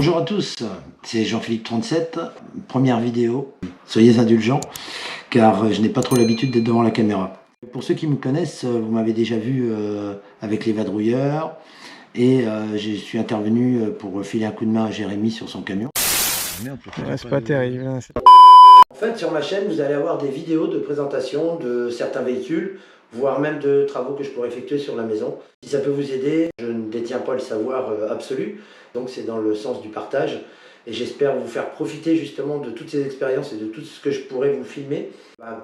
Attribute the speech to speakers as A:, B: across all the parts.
A: Bonjour à tous, c'est Jean-Philippe37, première vidéo. Soyez indulgents car je n'ai pas trop l'habitude d'être devant la caméra. Pour ceux qui me connaissent, vous m'avez déjà vu avec les vadrouilleurs et je suis intervenu pour filer un coup de main à Jérémy sur son camion.
B: C'est pas terrible. Hein.
A: En fait, sur ma chaîne, vous allez avoir des vidéos de présentation de certains véhicules, voire même de travaux que je pourrais effectuer sur la maison. Si ça peut vous aider, je ne détiens pas le savoir absolu, donc c'est dans le sens du partage. Et j'espère vous faire profiter justement de toutes ces expériences et de tout ce que je pourrais vous filmer.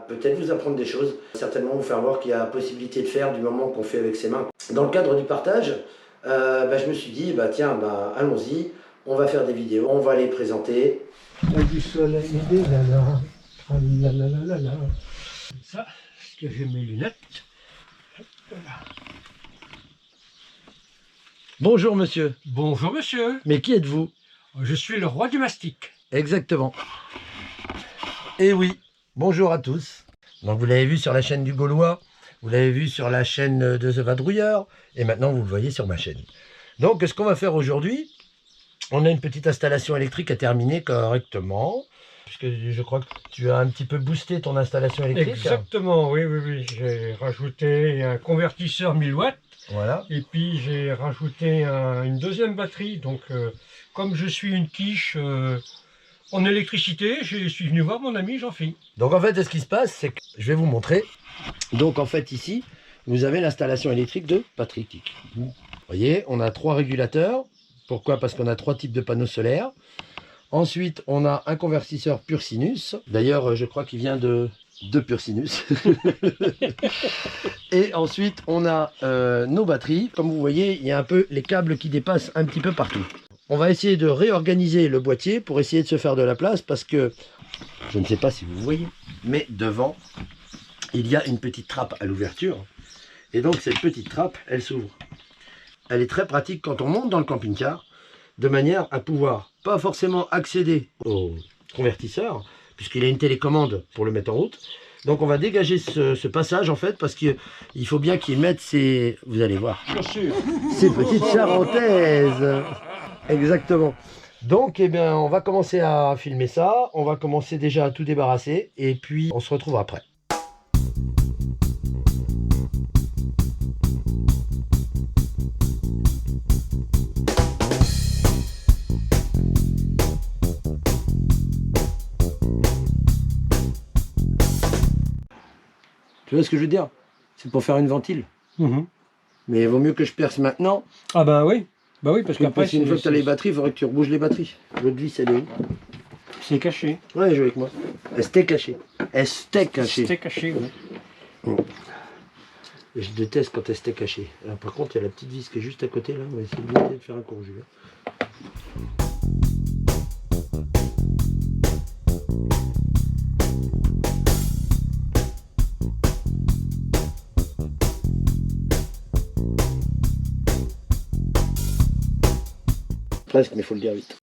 A: Peut-être vous apprendre des choses, certainement vous faire voir qu'il y a possibilité de faire du moment qu'on fait avec ses mains. Dans le cadre du partage, je me suis dit, allons-y, on va faire des vidéos, on va les présenter.
C: Il y a du soleil, des lalas, tralalalala. Ça, parce que j'ai mes lunettes. Voilà.
A: Bonjour monsieur.
C: Bonjour monsieur.
A: Mais qui êtes-vous?
C: Je suis le roi du mastic.
A: Exactement. Et oui, bonjour à tous. Donc vous l'avez vu sur la chaîne du Gaulois, vous l'avez vu sur la chaîne de The Vadrouilleur, et maintenant vous le voyez sur ma chaîne. Donc ce qu'on va faire aujourd'hui, on a une petite installation électrique à terminer correctement. Puisque je crois que tu as un petit peu boosté ton installation électrique.
C: Exactement, oui. J'ai rajouté un convertisseur 1000 watts.
A: Voilà.
C: Et puis j'ai rajouté une deuxième batterie. Donc comme je suis une quiche en électricité, je suis venu voir mon ami Jean-Philippe.
A: Donc en fait, ce qui se passe, c'est que je vais vous montrer. Donc en fait, ici, vous avez l'installation électrique de Patrick. Vous voyez, on a 3 régulateurs. Pourquoi? Parce qu'on a 3 types de panneaux solaires. Ensuite, on a un convertisseur pur sinus. D'ailleurs, je crois qu'il vient de pur sinus. Et ensuite, on a nos batteries. Comme vous voyez, il y a un peu les câbles qui dépassent un petit peu partout. On va essayer de réorganiser le boîtier pour essayer de se faire de la place parce que, je ne sais pas si vous voyez, mais devant, il y a une petite trappe à l'ouverture. Et donc, cette petite trappe, elle s'ouvre. Elle est très pratique quand on monte dans le camping-car, de manière à pouvoir pas forcément accéder au convertisseur, puisqu'il a une télécommande pour le mettre en route. Donc on va dégager ce passage en fait, parce qu'il faut bien qu'il mette ses, vous allez voir, ces petites charentaises. Exactement. Donc on va commencer à filmer ça, on va commencer déjà à tout débarrasser, et puis on se retrouve après. Tu vois ce que je veux dire? C'est pour faire une ventile. Mais il vaut mieux que je perce maintenant.
C: Ah bah oui, parce qu'après
A: une fois que tu as les batteries, il faudrait que tu rebouges les batteries. L'autre vis, elle est où?
C: c'est caché.
A: Ouais, joue avec moi. Elle s'était cachée.
C: C'était caché, oui.
A: Je déteste quand elle s'était cachée. Alors, par contre, il y a la petite vis qui est juste à côté là. On va essayer de faire un conjugé. Presque, mais il faut le dire vite.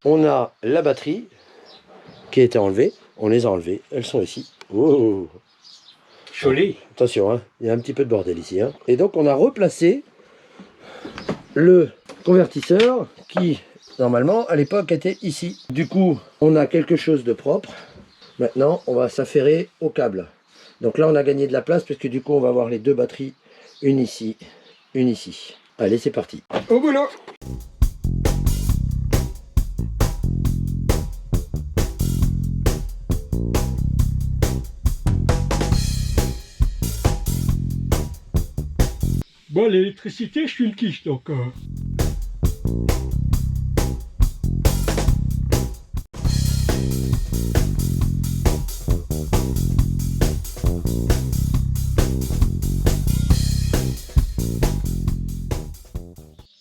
A: On a la batterie qui a été enlevée. On les a enlevées. Elles sont ici. Oh.
C: Joli.
A: Attention, hein, il y a un petit peu de bordel ici. Hein. Et donc on a replacé le convertisseur qui, normalement, à l'époque, était ici. Du coup, on a quelque chose de propre. Maintenant, on va s'affairer au câble. Donc là, on a gagné de la place parce que du coup, on va avoir les 2 batteries. Une ici, une ici. Allez, c'est parti.
C: Au boulot. Bon, l'électricité, je suis une quiche, donc...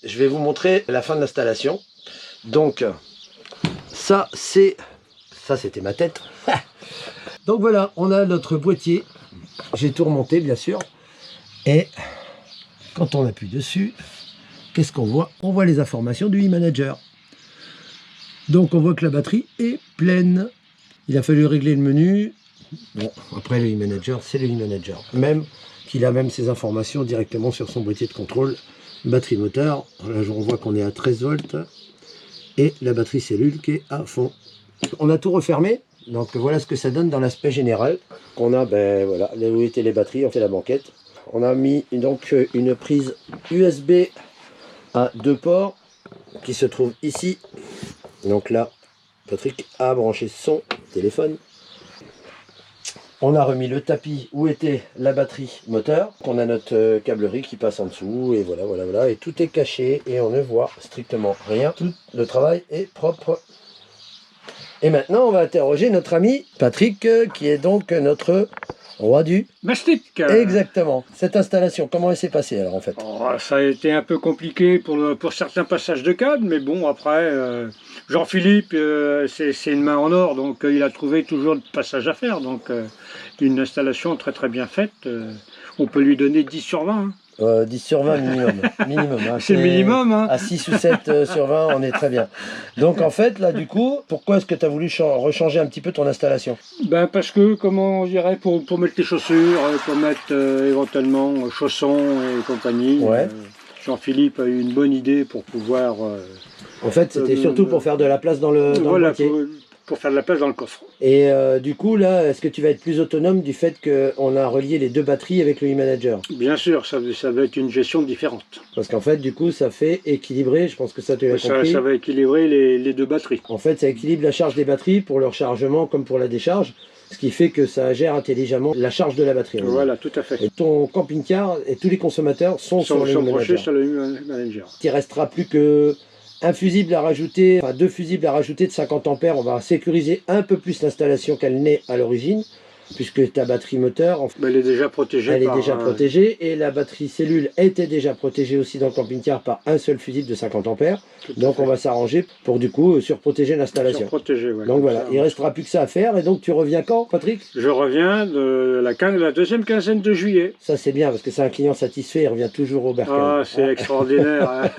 A: Je vais vous montrer la fin de l'installation. Donc, ça c'était ma tête. Donc voilà, on a notre boîtier. J'ai tout remonté, bien sûr. Et quand on appuie dessus, qu'est-ce qu'on voit? On voit les informations du e-manager. Donc on voit que la batterie est pleine. Il a fallu régler le menu. Bon, après le e-manager, c'est le e-manager. Même qu'il a même ses informations directement sur son boîtier de contrôle. Batterie moteur, là on voit qu'on est à 13 volts. Et la batterie cellule qui est à fond. On a tout refermé. Donc voilà ce que ça donne dans l'aspect général. On a, ben voilà, là où étaient les batteries, on fait la banquette. On a mis donc une prise USB à 2 ports qui se trouve ici. Donc là, Patrick a branché son téléphone. On a remis le tapis où était la batterie moteur. On a notre câblerie qui passe en dessous et voilà. Et tout est caché et on ne voit strictement rien. Tout le travail est propre. Et maintenant, on va interroger notre ami Patrick, qui est donc notre roi du
C: mastic.
A: Exactement. Cette installation, comment elle s'est passée alors en fait?
C: Oh, ça a été un peu compliqué pour certains passages de câbles, mais bon, après, Jean-Philippe, c'est une main en or, donc il a trouvé toujours de passages à faire. Donc, une installation très très bien faite. On peut lui donner 10 sur 20. Hein.
A: 10 sur 20 minimum. Hein.
C: C'est le minimum. Hein.
A: À 6 ou 7 sur 20, on est très bien. Donc en fait, là du coup, pourquoi est-ce que tu as voulu rechanger un petit peu ton installation?
C: Ben parce que, comment on dirait, pour mettre tes chaussures, pour mettre éventuellement chaussons et compagnie,
A: ouais.
C: Jean-Philippe a eu une bonne idée pour pouvoir...
A: en fait, c'était surtout pour faire de la place dans le boîtier.
C: Pour faire de la place dans le coffre.
A: Et du coup, là, est-ce que tu vas être plus autonome du fait qu'on a relié les deux batteries avec le e-manager?
C: Bien sûr, ça va être une gestion différente.
A: Parce qu'en fait, du coup, ça fait équilibrer, je pense que ça tu l'as compris.
C: Ça va équilibrer les deux batteries.
A: En fait, ça équilibre la charge des batteries pour leur chargement comme pour la décharge. Ce qui fait que ça gère intelligemment la charge de la batterie.
C: Voilà, tout à fait.
A: Et ton camping-car et tous les consommateurs sont sur le
C: e-manager.
A: Il ne restera plus que un fusible à rajouter, enfin 2 fusibles à rajouter de 50 ampères. On va sécuriser un peu plus l'installation qu'elle n'est à l'origine, puisque ta batterie moteur,
C: elle est déjà protégée.
A: Elle est déjà protégée, et la batterie cellule était déjà protégée aussi dans le camping-car par un seul fusible de 50 ampères. Donc on va s'arranger pour du coup surprotéger l'installation.
C: Ouais,
A: donc voilà, il ne restera plus que ça à faire. Et donc tu reviens quand, Patrick?
C: Je reviens de la deuxième quinzaine de juillet.
A: Ça c'est bien, parce que c'est un client satisfait, il revient toujours au Berkel.
C: Ah, c'est extraordinaire.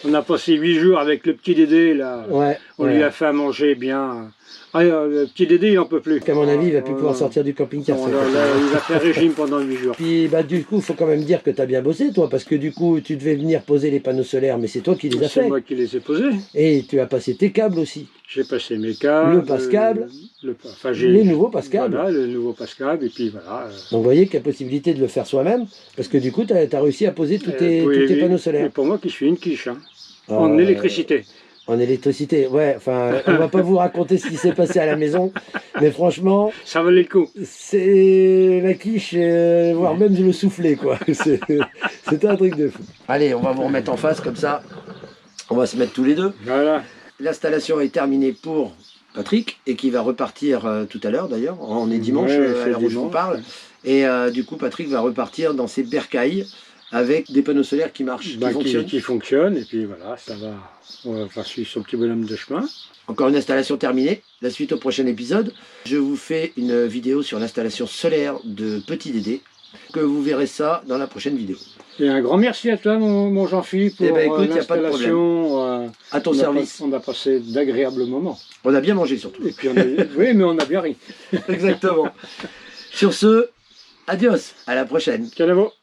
C: On a passé 8 jours avec le petit Dédé là.
A: Ouais,
C: on lui a fait à manger bien. Ah, le petit Dédé, il n'en peut plus.
A: À mon avis, il va plus pouvoir sortir du camping-car.
C: Il va faire régime pendant 8 jours.
A: Puis bah, du coup, il faut quand même dire que tu as bien bossé, toi, parce que du coup, tu devais venir poser les panneaux solaires, mais c'est toi qui les as fait.
C: C'est moi qui les ai posés.
A: Et tu as passé tes câbles aussi.
C: J'ai passé mes câbles.
A: Le passe-câble.
C: Les
A: nouveaux passe-câbles.
C: Voilà, le nouveau passe-câble, et puis voilà.
A: Donc vous voyez qu'il y a possibilité de le faire soi-même, parce que du coup, tu as réussi à poser tous tes panneaux solaires.
C: Et pour moi qui suis une quiche, hein, en électricité.
A: En électricité, ouais, enfin, on va pas vous raconter ce qui s'est passé à la maison, mais franchement...
C: Ça valait le coup.
A: C'est la quiche, voire même le souffler, quoi. C'était un truc de fou. Allez, on va vous remettre en face, comme ça, on va se mettre tous les deux.
C: Voilà.
A: L'installation est terminée pour Patrick, et qui va repartir tout à l'heure, d'ailleurs. On est dimanche, à l'heure où je vous parle. Et du coup, Patrick va repartir dans ses bercailles, avec des panneaux solaires qui marchent,
C: qui fonctionnent, et puis voilà, ça va, on va suivre son petit bonhomme de chemin.
A: Encore une installation terminée, la suite au prochain épisode. Je vous fais une vidéo sur l'installation solaire de Petit Dédé, que vous verrez ça dans la prochaine vidéo.
C: Et un grand merci à toi, mon Jean-Philippe, pour l'installation.
A: À ton service.
C: On a passé d'agréables moments.
A: On a bien mangé surtout.
C: Et puis oui, mais on a bien ri.
A: Exactement. Sur ce, adios, à la prochaine.
C: Calavo.